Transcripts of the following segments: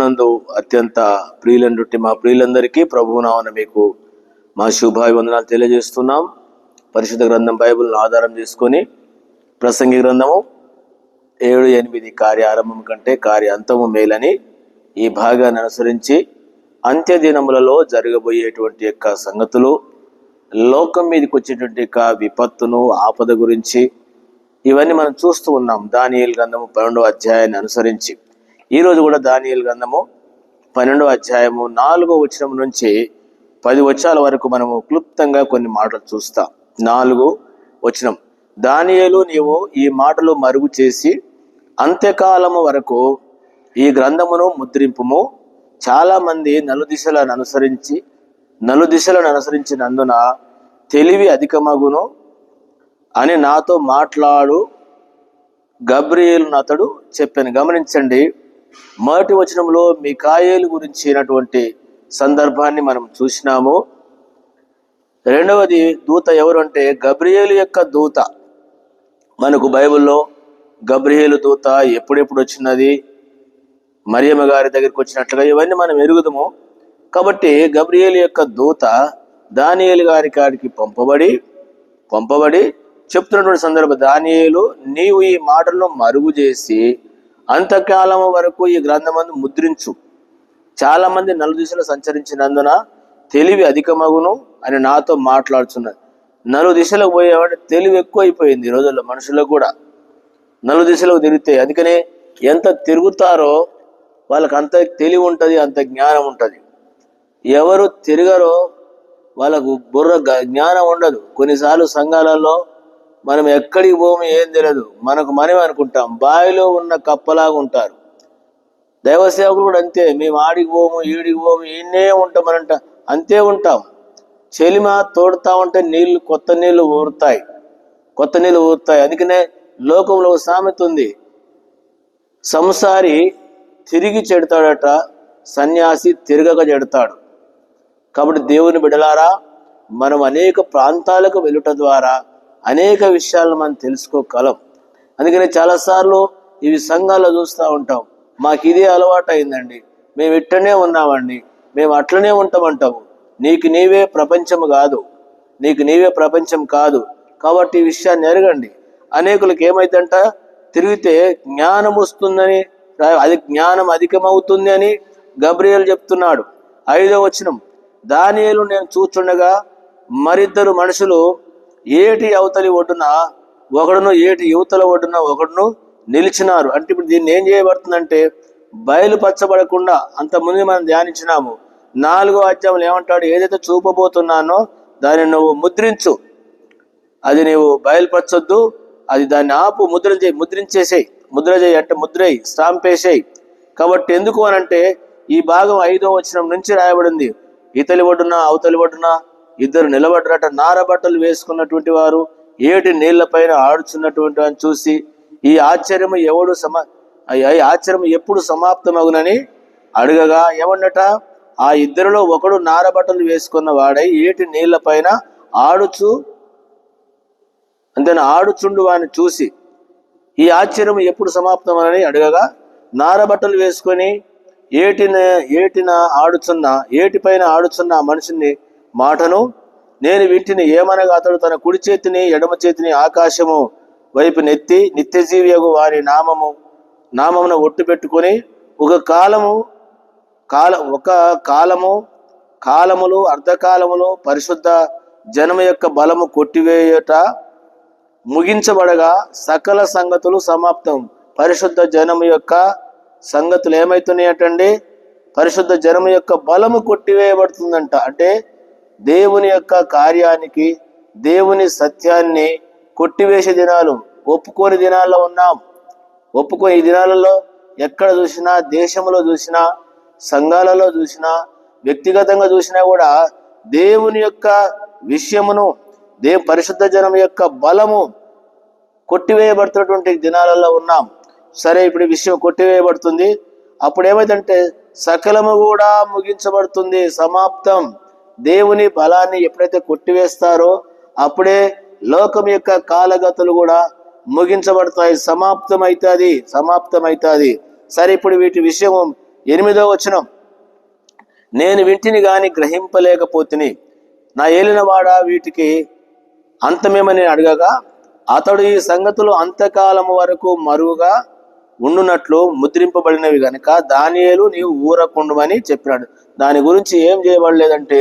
ప్రభునందు అత్యంత ప్రియులందుటి మా ప్రియులందరికీ ప్రభునామన మీకు మా శుభాభివందనాలు తెలియజేస్తున్నాం. పరిశుద్ధ గ్రంథం బైబిల్ను ఆధారం చేసుకొని ప్రసంగి గ్రంథము 7-8 కార్య ఆరంభం కంటే కార్య అంతము మేలని ఈ భాగాన్ని అనుసరించి అంత్య దినములలో జరగబోయేటువంటి యొక్క సంగతులు, లోకం మీదకి వచ్చేటువంటి యొక్క విపత్తును, ఆపద గురించి ఇవన్నీ మనం చూస్తూ ఉన్నాం. దానియేలు గ్రంథము 12వ అధ్యాయాన్ని అనుసరించి ఈరోజు కూడా దానియేలు గ్రంథము 12వ అధ్యాయము 4వ వచనం నుంచి 10 వచనాల వరకు మనము క్లుప్తంగా కొన్ని మాటలు చూస్తాం. 4వ వచనం, దానియేలు నీవు ఈ మాటలు మరుగు చేసి అంత్యకాలము వరకు ఈ గ్రంథమును ముద్రింపుము. చాలా మంది నలుదిశలను అనుసరించినందున తెలివి అధికమగును అని నాతో మాట్లాడు గబ్రియేలు అతడు చెప్పాను. గమనించండి, మొదటి వచనంలో మికాయేలు గురించినటువంటి సందర్భాన్ని మనం చూసినాము. రెండవది దూత ఎవరు అంటే గబ్రియేలు యొక్క దూత. మనకు బైబిల్లో గబ్రియేలు దూత ఎప్పుడెప్పుడు వచ్చినది, మరియమ్మ గారి దగ్గరికి వచ్చినట్లుగా ఇవన్నీ మనం ఎరుగుదాము. కాబట్టి గబ్రియేలు యొక్క దూత దానియేలు గారి కాడికి పంపబడి చెప్తున్నటువంటి సందర్భం, దానియేలు నీవు ఈ మాటలను మరుగు చేసి అంతకాలం వరకు ఈ గ్రంథమందు ముద్రించు. చాలా మంది నలుదిశలు సంచరించినందున తెలివి అధికమగును అని నాతో మాట్లాడుతున్నారు. నలుదిశలకు పోయేవాడు తెలివి ఎక్కువ అయిపోయింది ఈ రోజుల్లో. మనుషులకు కూడా నలుదిశలకు తిరిగితే, అందుకనే ఎంత తిరుగుతారో వాళ్ళకి అంత తెలివి ఉంటుంది, అంత జ్ఞానం ఉంటుంది. ఎవరు తిరగరో వాళ్ళకు జ్ఞానం ఉండదు. కొన్నిసార్లు సంఘాలలో మనం ఎక్కడికి పోము ఏం తెలియదు, మనకు మనం అనుకుంటాం, బావిలో ఉన్న కప్పలాగా ఉంటారు. దైవ సేవకులు కూడా అంతే, మేము ఆడికి పోము ఈడికి పోము ఈయనే ఉంటామనంట, అంతే ఉంటాం. చెలిమ తోడుతా ఉంటే కొత్త నీళ్లు ఊరుతాయి. అందుకనే లోకంలో సామెత ఉంది, సంసారి తిరిగి చెడతాడట, సన్యాసి తిరగక చెడతాడు. కాబట్టి దేవుని బిడ్డలారా, మనం అనేక ప్రాంతాలకు వెళ్ళుట ద్వారా అనేక విషయాలను మనం తెలుసుకోగలం. అందుకని చాలాసార్లు ఇవి సంఘాల్లో చూస్తూ ఉంటాం, మాకు ఇదే అలవాటు అయిందండి, మేము ఇట్టనే ఉన్నామండి, మేము అట్లనే ఉంటామంటాము. నీకు నీవే ప్రపంచం కాదు. కాబట్టి ఈ విషయాన్ని ఎరగండి. అనేకులకు ఏమైందంట, తిరిగితే జ్ఞానం వస్తుందని, అది జ్ఞానం అధికమవుతుంది అని గబ్రియేలు చెప్తున్నాడు. 5వ వచనం, దానియేలు నేను చూచుండగా మరిద్దరు మనుషులు ఏటి అవతలి ఒడ్డున ఒకడును, ఏటి యువతల ఒడ్డున ఒకడును నిలిచినారు. అంటే ఇప్పుడు దీన్ని ఏం చేయబడుతుందంటే బయలుపరచబడకుండా, అంతకుముందు మనం ధ్యానించినాము. 4వ అధ్యాయంలో ఏమంటాడు, ఏదైతే చూపబోతున్నానో దాన్ని నువ్వు ముద్రించు, అది నీవు బయలుపరచొద్దు, అది దాన్ని ఆపు, ముద్రించేసేయి, ముద్రయ్యి స్టాంప్ వేసేయి. కాబట్టి ఎందుకు అనంటే ఈ భాగం 5వ వచనం నుంచి రాయబడింది. ఇతలి ఒడ్డున అవతలి ఒడ్డున ఇద్దరు నిలబడ్డరట, నారబట్టలు వేసుకున్నటువంటి వారు ఏటి నీళ్ల పైన ఆడుచున్నటువంటి వారిని చూసి ఈ ఆశ్చర్యం ఎప్పుడు సమాప్తమగునని అడగగా ఏమన్నట, ఆ ఇద్దరిలో ఒకడు నారబట్టలు వేసుకున్న వాడై ఏటి నీళ్ల పైన ఆడుచుండు వాడిని చూసి ఈ ఆశ్చర్యం ఎప్పుడు సమాప్తమని అడగగా, నారబట్టలు వేసుకొని ఏటిపైన ఆడుచున్న ఆ మనిషిని మాటను నేను వీటిని ఏమనగా, అతడు తన కుడి చేతిని ఎడమ చేతిని ఆకాశము వైపు నెత్తి నిత్యజీవియగు వారి నామమున ఒట్టు పెట్టుకొని కాలములు అర్ధకాలములు పరిశుద్ధ జనము యొక్క బలము కొట్టివేయట ముగించబడగా సకల సంగతులు సమాప్తం. పరిశుద్ధ జనము యొక్క సంగతులు ఏమవుతున్నాయటండి, పరిశుద్ధ జనము యొక్క బలము కొట్టివేయబడుతుందంట. అంటే దేవుని యొక్క కార్యానికి, దేవుని సత్యాన్ని కొట్టివేసే దినాలు, ఒప్పుకోని దినాల్లో ఉన్నాం. ఈ దినాలలో ఎక్కడ చూసినా, దేశంలో చూసినా, సంఘాలలో చూసినా, వ్యక్తిగతంగా చూసినా కూడా దేవుని యొక్క విషయమును, పరిశుద్ధ జనం యొక్క బలము కొట్టివేయబడుతున్నటువంటి దినాలలో ఉన్నాం. సరే, ఇప్పుడు ఈ విషయం కొట్టివేయబడుతుంది. అప్పుడు ఏమైందంటే సకలము కూడా ముగించబడుతుంది, సమాప్తం. దేవుని బలాన్ని ఎప్పుడైతే కొట్టివేస్తారో అప్పుడే లోకం యొక్క కాలగతులు కూడా ముగించబడతాయి, సమాప్తమైతుంది. సరే, ఇప్పుడు వీటి విషయం 8వ వచనం, నేను వింటిని గాని గ్రహింపలేకపోతిని, నా ఏలినవాడ వీటికి అంతమేమని అడగగా, అతడు ఈ సంగతులు అంతకాలము వరకు మరుగుగా ఉండునట్లు ముద్రింపబడినవి గనుక దానియేలు నీవు ఊరకుండుమని చెప్పినాడు. దాని గురించి ఏం చేయబడలేదంటే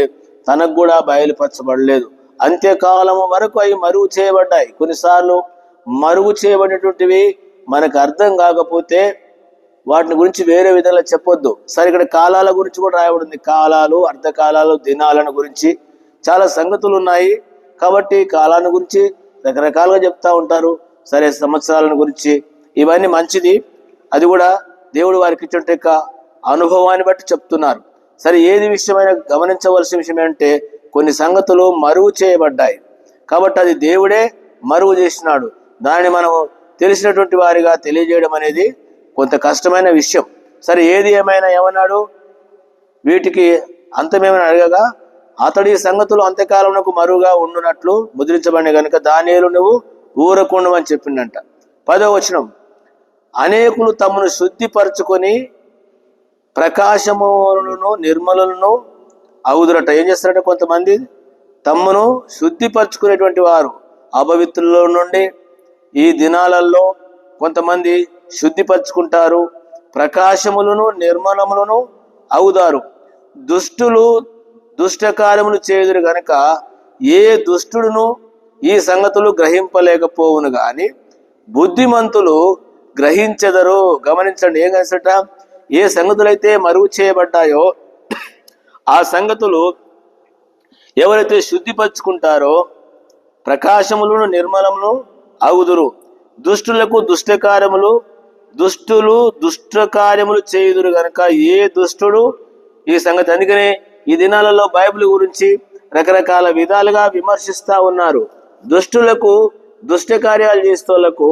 తనకు కూడా బయలుపరచబడలేదు. అంత్యకాలము వరకు అవి మరుగు చేయబడ్డాయి. కొన్నిసార్లు మరుగు చేయబడినటువంటివి మనకు అర్థం కాకపోతే వాటిని గురించి వేరే విధంగా చెప్పొద్దు. సరే, ఇక్కడ కాలాల గురించి కూడా రాయబడింది. కాలాలు, అర్ధకాలాలు, దినాలను గురించి చాలా సంగతులు ఉన్నాయి. కాబట్టి కాలాన్ని గురించి రకరకాలుగా చెప్తా ఉంటారు. సరే, సంవత్సరాలను గురించి ఇవన్నీ మంచిది. అది కూడా దేవుడు వారికి ఇచ్చిన అనుభవాన్ని బట్టి చెప్తున్నారు. సరే, ఏది విషయమైనా గమనించవలసిన విషయం ఏంటంటే కొన్ని సంగతులు మరుగు చేయబడ్డాయి. కాబట్టి అది దేవుడే మరుగు చేసినాడు. దాన్ని మనం తెలిసినటువంటి వారిగా తెలియజేయడం అనేది కొంత కష్టమైన విషయం. సరే, ఏది ఏమైనా ఏమన్నాడు, వీటికి అంతమేమైనా అడగగా అతడు ఈ సంగతులు అంత్యకాలమునకు మరుగా ఉండునట్లు ముద్రించబడిన కనుక దానియేలు నువ్వు ఊరకుండమని చెప్పిండంట. 10వ వచనం, అనేకులు తమను శుద్ధిపరచుకొని ప్రకాశములను నిర్మలను అవుదురట. ఏం చేస్తారట, కొంతమంది తమను శుద్ధిపరచుకునేటువంటి వారు అపవిత్రుల నుండి ఈ దినాలలో కొంతమంది శుద్ధిపరచుకుంటారు, ప్రకాశములను నిర్మలములను అవుదారు. దుష్టులు దుష్ట కార్యములు చేయుదురు గనక ఏ దుష్టుడును ఈ సంగతులు గ్రహింపలేకపోవును గాని బుద్ధిమంతులు గ్రహించెదరు. గమనించండి, ఏం గమనించట, ఏ సంగతులైతే మరుగు చేయబడ్డాయో ఆ సంగతులు ఎవరైతే శుద్ధిపరచుకుంటారో ప్రకాశములను నిర్మలమును అవుదురు. దుష్టులకు దుష్టులు దుష్ట కార్యములు చేయుదురు గనక ఏ దుష్టుడు ఈ సంగతి. అందుకనే ఈ దినాలలో బైబిల్ గురించి రకరకాల విధాలుగా విమర్శిస్తా ఉన్నారు. దుష్టులకు, దుష్ట కార్యాలు చేసేటోళ్లకు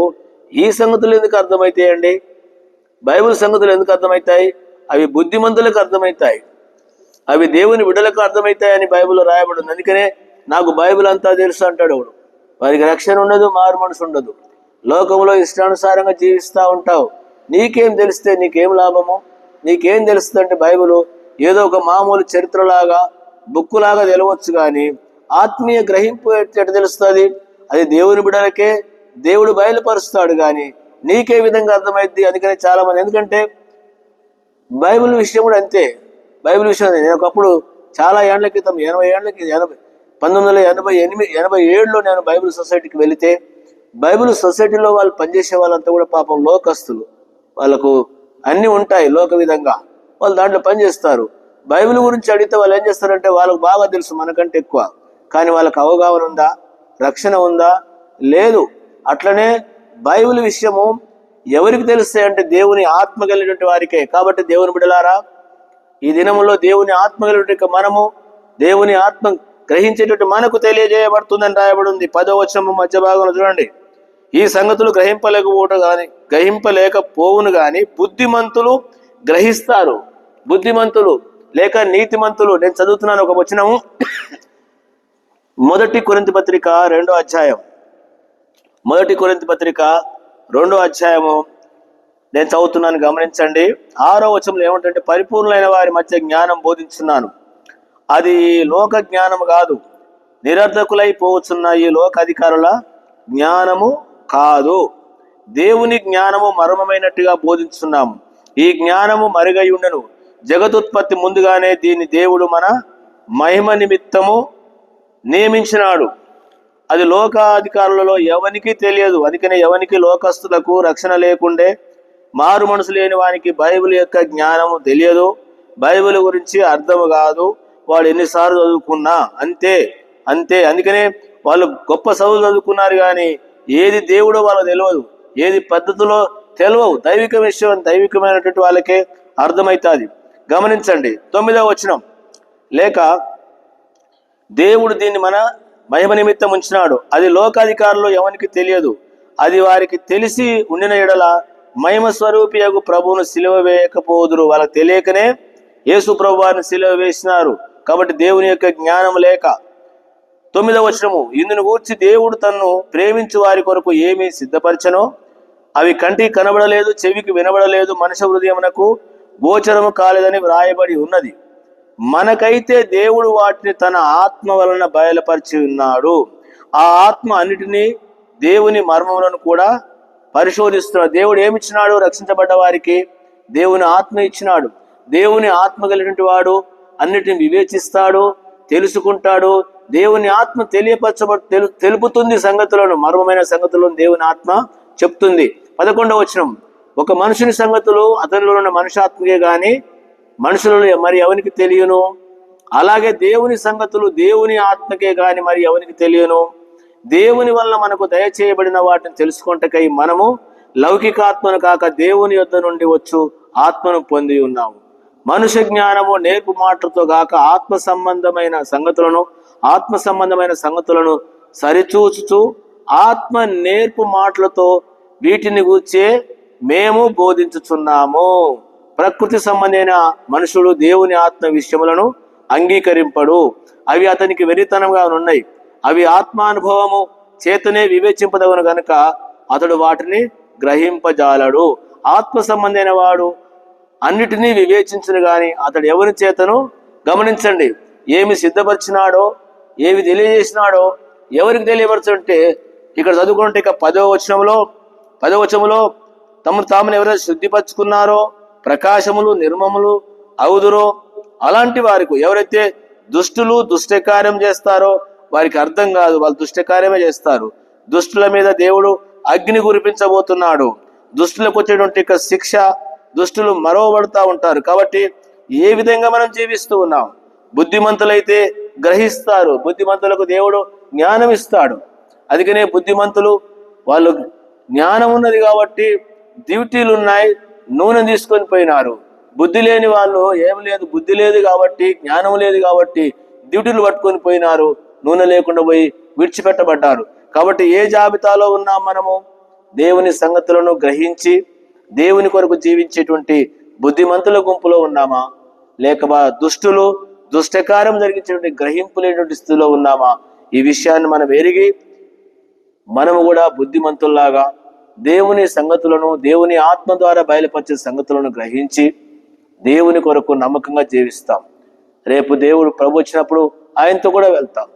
ఈ సంగతులు ఎందుకు అర్థమవుతాయండి? బైబిల్ సంగతులు ఎందుకు అర్థమవుతాయి? అవి బుద్ధిమంతులకు అర్థమవుతాయి, అవి దేవుని బిడ్డలకు అర్థమవుతాయని బైబిల్లో రాయబడింది. అందుకనే నాకు బైబిల్ అంతా తెలుసు అంటాడు వాడు. వారికి రక్షణ ఉండదు, మారు మనసు ఉండదు. లోకంలో ఇష్టానుసారంగా జీవిస్తూ ఉంటావు. నీకేం తెలిస్తే నీకేం లాభము? నీకేం తెలుస్తుంది అంటే బైబిల్ ఏదో ఒక మామూలు చరిత్రలాగా, బుక్కులాగా తెలవచ్చు, కానీ ఆత్మీయ గ్రహింపు ఎట్లా తెలుస్తుంది? అది దేవుని బిడ్డలకే దేవుడు బయలుపరుస్తాడు, కానీ నీకే విధంగా అర్థమైద్ది. అందుకని చాలా మంది, ఎందుకంటే బైబిల్ విషయం కూడా అంతే. బైబిల్ విషయం నేను ఒకప్పుడు చాలా ఏళ్ల క్రితం 1987లో నేను బైబిల్ సొసైటీకి వెళితే, బైబిల్ సొసైటీలో వాళ్ళు పనిచేసే వాళ్ళంతా కూడా పాపం లోకస్తులు. వాళ్ళకు అన్నీ ఉంటాయి లోక విధంగా, వాళ్ళు దాంట్లో పనిచేస్తారు. బైబిల్ గురించి అడిగితే వాళ్ళు ఏం చేస్తారంటే వాళ్ళకు బాగా తెలుసు మనకంటే ఎక్కువ, కానీ వాళ్ళకు అవగాహన ఉందా? రక్షణ ఉందా? లేదు. అట్లనే బైబిల్ విషయము ఎవరికి తెలుస్తాయి అంటే దేవుని ఆత్మ కలిగినటువంటి వారికే. కాబట్టి దేవుని బిడ్డలారా, ఈ దినములో దేవుని ఆత్మ కలిగినటువంటి మనము, దేవుని ఆత్మ గ్రహించేటువంటి మనకు తెలియజేయబడుతుందని రాయబడి ఉంది. 10వ వచనం మధ్య భాగంలో చూడండి, ఈ సంగతులు గ్రహింపలేకపోవును గాని బుద్ధిమంతులు గ్రహిస్తారు. బుద్ధిమంతులు లేక నీతిమంతులు. నేను చదువుతున్నాను ఒక వచనము, 1 కొరింథీ పత్రిక 2వ అధ్యాయం. 1 కొరింథీ పత్రిక 2వ అధ్యాయము నేను చదువుతున్నాను, గమనించండి. 6వ వచనంలో ఏమంటే, పరిపూర్ణులైన వారి మధ్య జ్ఞానం బోధించున్నాను, అది లోక జ్ఞానము కాదు, నిరర్ధకులైపోవచ్చున్న ఈ లోక అధికారుల జ్ఞానము కాదు, దేవుని జ్ఞానము మర్మమైనట్టుగా బోధించున్నాము. ఈ జ్ఞానము మరుగై ఉండెను, జగదుత్పత్తి ముందుగానే దీన్ని దేవుడు మన మహిమ నిమిత్తము నియమించినాడు. అది లోకాధికారులలో ఎవనికి తెలియదు. అందుకనే ఎవనికి, లోకస్తులకు రక్షణ లేకుండే, మారు మనసు లేని వానికి బైబిల్ యొక్క జ్ఞానము తెలియదు, బైబిల్ గురించి అర్థము కాదు. వాడు ఎన్నిసార్లు చదువుకున్నా అంతే. అందుకనే వాళ్ళు గొప్ప చదువులు చదువుకున్నారు, కానీ ఏది దేవుడో వాళ్ళకు తెలియదు, ఏది పద్ధతిలో తెలియవు. దైవిక విషయం దైవికమైనటువంటి వాళ్ళకే అర్థమవుతుంది. గమనించండి 9వ వచనం, లేక దేవుడు దీన్ని మన మహిమ నిమిత్తం ఉంచినాడు, అది లోకాధికారులు ఎవరికి తెలియదు, అది వారికి తెలిసి ఉండిన ఎడల మహిమ స్వరూపియగు ప్రభువును సిలువ వేయకపోదురు. వాళ్ళకి తెలియకనే యేసు ప్రభు వారిని సిలువ వేసినారు. కాబట్టి దేవుని యొక్క జ్ఞానం లేక. 9వ వచనము, ఇందును గూర్చి దేవుడు తన్ను ప్రేమించు వారి కొరకు ఏమి సిద్ధపరచనో అవి కంటికి కనబడలేదు, చెవికి వినబడలేదు, మనుష్య హృదయమునకు గోచరము కాలేదని వ్రాయబడి ఉన్నది. మనకైతే దేవుడు వాటిని తన ఆత్మ వలన బయలుపరిచి ఉన్నాడు. ఆ ఆత్మ అన్నిటినీ దేవుని మర్మములను కూడా పరిశోధిస్తున్నాడు. దేవుడు ఏమిచ్చినాడు? రక్షించబడ్డ వారికి దేవుని ఆత్మ ఇచ్చినాడు. దేవుని ఆత్మ కలిగినటువంటి వాడు అన్నిటిని వివేచిస్తాడు, తెలుసుకుంటాడు. దేవుని ఆత్మ తెలుపుతుంది సంగతులను, మర్మమైన సంగతులను దేవుని ఆత్మ చెప్తుంది. 11వ వచనం, ఒక మనుషుని సంగతులు అతనిలో ఉన్న మనుషాత్మకే గాని మనుషులలో మరి ఎవరికి తెలియను. అలాగే దేవుని సంగతులు దేవుని ఆత్మకే గాని మరి ఎవరికి తెలియను. దేవుని వల్ల మనకు దయచేయబడిన వాటిని తెలుసుకుంటకై మనము లౌకికాత్మను కాక దేవుని యొద్ద నుండి వచ్చు ఆత్మను పొంది ఉన్నాము. మనుష్య జ్ఞానము నేర్పు మాటలతో గాక ఆత్మ సంబంధమైన సంగతులను సరిచూచుచు ఆత్మ నేర్పు మాటలతో వీటిని గూర్చే మేము బోధించుచున్నాము. ప్రకృతి సంబంధమైన మనుషుడు దేవుని ఆత్మ విషయములను అంగీకరింపడు. అవి అతనికి వెరితనంగా ఉన్నాయి. అవి ఆత్మానుభవము చేతనే వివేచింపదవను గనుక అతడు వాటిని గ్రహింపజాలడు. ఆత్మ సంబంధమైన వాడు అన్నిటినీ వివేచించును గాని అతడు ఎవరి చేతను గమనించండి. ఏమి సిద్ధపరిచినాడో, ఏమి తెలియజేసినాడో ఎవరికి తెలియపరచుంటే ఇక్కడ చదువుకుంటే ఇక 10వ వచనంలో తమను తామును ఎవరైతే శుద్ధిపరచుకున్నారో, ప్రకాశములు నిర్మములు అవుదురో అలాంటి వారికి, ఎవరైతే దుష్టులు దుష్టకార్యం చేస్తారో వారికి అర్థం కాదు, వాళ్ళు దుష్టకార్యమే చేస్తారు. దుష్టుల మీద దేవుడు అగ్ని కురిపించబోతున్నాడు. దుష్టులకు వచ్చేటువంటి శిక్ష, దుష్టులు మరవబడుతూ ఉంటారు. కాబట్టి ఏ విధంగా మనం జీవిస్తూ ఉన్నాం? బుద్ధిమంతులైతే గ్రహిస్తారు, బుద్ధిమంతులకు దేవుడు జ్ఞానం ఇస్తాడు. అందుకనే బుద్ధిమంతులు వాళ్ళు జ్ఞానం ఉన్నది కాబట్టి డ్యూటీలు ఉన్నాయి, నూనె తీసుకొని పోయినారు. బుద్ధి లేని వాళ్ళు ఏం లేదు, బుద్ధి లేదు కాబట్టి, జ్ఞానం లేదు కాబట్టి డ్యూటీలు పట్టుకొని పోయినారు, నూనె లేకుండా పోయి విడిచిపెట్టబడ్డారు. కాబట్టి ఏ జాబితాలో ఉన్నాం మనము? దేవుని సంగతులను గ్రహించి దేవుని కొరకు జీవించేటువంటి బుద్ధిమంతుల గుంపులో ఉన్నామా, లేక దుష్టులు దుష్టకార్యం జరిగించేటువంటి గ్రహింపు లేనటువంటి స్థితిలో ఉన్నామా? ఈ విషయాన్ని మనం ఎరిగి మనము కూడా బుద్ధిమంతుల్లాగా దేవుని సంగతులను, దేవుని ఆత్మ ద్వారా బయలుపరిచే సంగతులను గ్రహించి దేవుని కొరకు నమ్మకంగా జీవిస్తాం. రేపు దేవుడు ప్రభు వచ్చినప్పుడు ఆయనతో కూడా వెళ్తాం,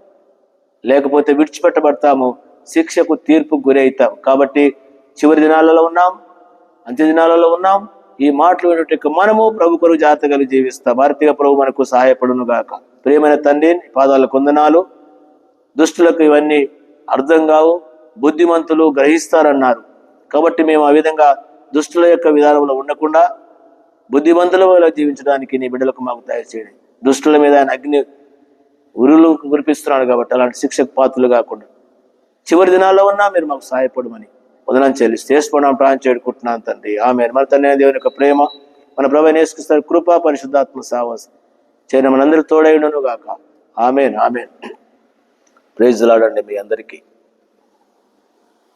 లేకపోతే విడిచిపెట్టబడతాము, శిక్షకు తీర్పుకు గురవుతాం. కాబట్టి చివరి దినాలలో ఉన్నాం, అంత్య దినాలలో ఉన్నాం. ఈ మాటలు వినటకు మనము ప్రభు కొరకు జాగ్రత్త కలిగి జీవిస్తాం. భారతీయ ప్రభు మనకు సహాయపడును గాక. ప్రియమైన తండ్రి, పాదాలకు వందనాలు. దుష్టులకు ఇవన్నీ అర్థం కావు, బుద్ధిమంతులు గ్రహిస్తారన్నారు. కాబట్టి మేము ఆ విధంగా దుష్టుల యొక్క విధానంలో ఉండకుండా బుద్ధిమంతుల వల్ల జీవించడానికి నీ బిడ్డలకు మాకు దయచేయండి. దుష్టుల మీద ఆయన అగ్ని ఉరులు కురిపిస్తున్నాడు కాబట్టి అలాంటి శిక్షకు పాత్రలు కాకుండా చివరి దినాల్లో ఉన్నా మీరు మాకు సహాయపడమని వదనం చెల్లిస్తూ చేసుకున్నాం, ప్రాణం చేడుకుంటున్నాను తండ్రి. ఆమె మన తండ్రి దేవుని యొక్క ప్రేమ, మన ప్రభువైన యేసుక్రీస్తు కృప, పరిశుద్ధాత్మ సహవాసం చేయడం మనందరూ తోడైండును గాక. ఆమేన్. ఆమేన్. ప్రైజ్ ది లార్డ్ అండి మీ అందరికీ.